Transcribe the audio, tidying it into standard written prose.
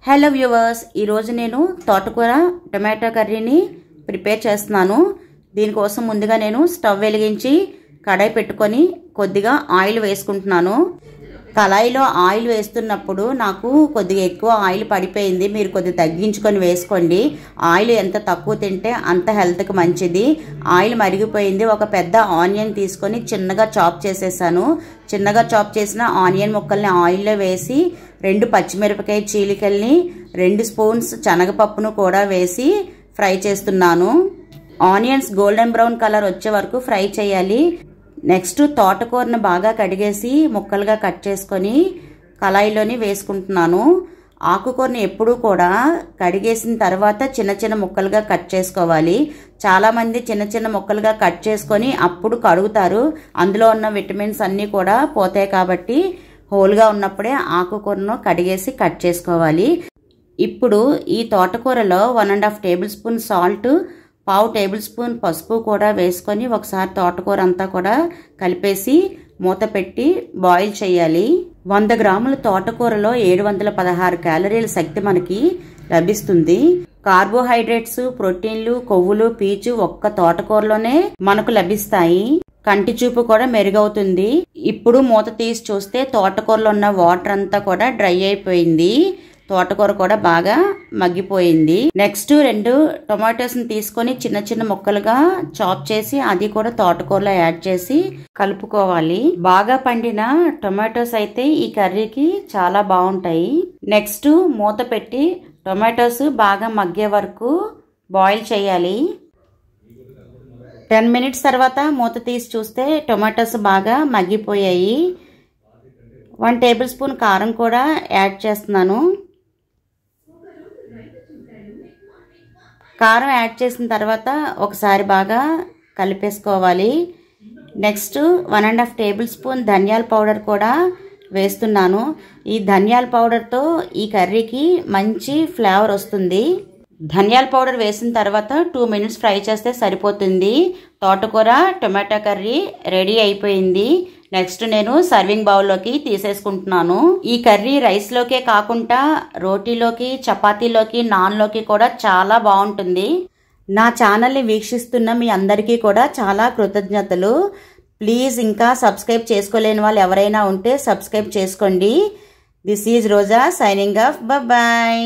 Hello viewers, ఈరోజు నేను తోటకూర టొమాటో కర్రీని ప్రిపేర్ చేస్తున్నాను. దీనికోసం ముందుగా నేను స్టవ్ వెలిగించి కడాయి పెట్టుకొని కొద్దిగా ఆయిల్ వేసుకుంటున్నాను. కళాయిలో ఆయిల్ వేస్తున్నప్పుడు నాకు కొద్దిగా ఎక్కువ ఆయిల్ పడిపోయింది. మీరు కొద్దిగా తగ్గించుకొని వేసుకోండి. ఆయిల్ ఎంత తక్కువ తింటే అంత హెల్త్కి మంచిది. ఆయిల్ మరిగిపోయింది. ఒక పెద్ద ఆనియన్ తీసుకొని చిన్నగా చాప్ చేసేసాను. చిన్నగా చాప్ చేసిన ఆనియన్ ముక్కల్ని ఆయిల్లో వేసి 2 పచ్చిమిరపకాయ చీలికల్ని 2 స్పూన్స్ శనగపప్పును కూడా వేసి ఫ్రై చేస్తున్నాను. ఆనియన్స్ గోల్డెన్ బ్రౌన్ కలర్ వచ్చే వరకు ఫ్రై చేయాలి. నెక్స్ట్ తోటకూరను బాగా కడిగేసి ముక్కలుగా కట్ చేసుకొని కళాయిలోని వేసుకుంటున్నాను. ఆకుకూరని ఎప్పుడూ కూడా కడిగేసిన తర్వాత చిన్న చిన్న ముక్కలుగా కట్ చేసుకోవాలి. చాలామంది చిన్న చిన్న ముక్కలుగా కట్ చేసుకొని అప్పుడు కడుగుతారు. అందులో ఉన్న విటమిన్స్ అన్నీ కూడా పోతాయి కాబట్టి హోల్గా ఉన్నప్పుడే ఆకుకూరను కడిగేసి కట్ చేసుకోవాలి. ఇప్పుడు ఈ తోటకూరలో 1.5 table spoon salt, 1/2 table spoon పసుపు కూడా వేసుకొని ఒకసారి తోటకూర అంతా కూడా కలిపేసి మూత పెట్టి బాయిల్ చేయాలి. 100 గ్రాముల తోటకూరలో 716 క్యాలరీల శక్తి మనకి లభిస్తుంది. కార్బోహైడ్రేట్స్, ప్రోటీన్లు, కొవ్వులు, పీచు ఒక్క తోటకూరలోనే మనకు లభిస్తాయి. కంటి చూపు కూడా మెరుగవుతుంది. ఇప్పుడు మూత తీసి చూస్తే తోటకూరలో ఉన్న వాటర్ అంతా కూడా డ్రై అయిపోయింది. తోటకూర కూడా బాగా మగ్గిపోయింది. నెక్స్ట్ 2 టొమాటోస్ని తీసుకొని చిన్న చిన్న ముక్కలుగా చాప్ చేసి అది కూడా తోటకూరలో యాడ్ చేసి కలుపుకోవాలి. బాగా పండిన టొమాటోస్ అయితే ఈ కర్రీకి చాలా బాగుంటాయి. నెక్స్ట్ మూత పెట్టి టొమాటోస్ బాగా మగ్గే వరకు బాయిల్ చేయాలి. 10 మినిట్స్ తర్వాత మూత తీసి చూస్తే టొమాటోస్ బాగా మగ్గిపోయాయి. 1 టేబుల్ స్పూన్ కారం కూడా యాడ్ చేస్తున్నాను. కారం యాడ్ చేసిన తర్వాత ఒకసారి బాగా కలిపేసుకోవాలి. నెక్స్ట్ 1.5 టేబుల్ స్పూన్ ధనియాల పౌడర్ కూడా వేస్తున్నాను. ఈ ధనియాల పౌడర్తో ఈ కర్రీకి మంచి ఫ్లేవర్ వస్తుంది. ధనియాల పౌడర్ వేసిన తర్వాత 2 మినిట్స్ ఫ్రై చేస్తే సరిపోతుంది. తోటకూర టొమాటో కర్రీ రెడీ అయిపోయింది. నెక్స్ట్ నేను సర్వింగ్ బౌల్లోకి తీసేసుకుంటున్నాను. ఈ కర్రీ రైస్లోకే కాకుండా రోటీలోకి, చపాతీలోకి, నాన్లోకి కూడా చాలా బాగుంటుంది. నా ఛానల్ని వీక్షిస్తున్న మీ అందరికీ కూడా చాలా కృతజ్ఞతలు. ప్లీజ్ ఇంకా సబ్స్క్రైబ్ చేసుకోలేని వాళ్ళు ఎవరైనా ఉంటే సబ్స్క్రైబ్ చేసుకోండి. This is Roja signing off. Bye.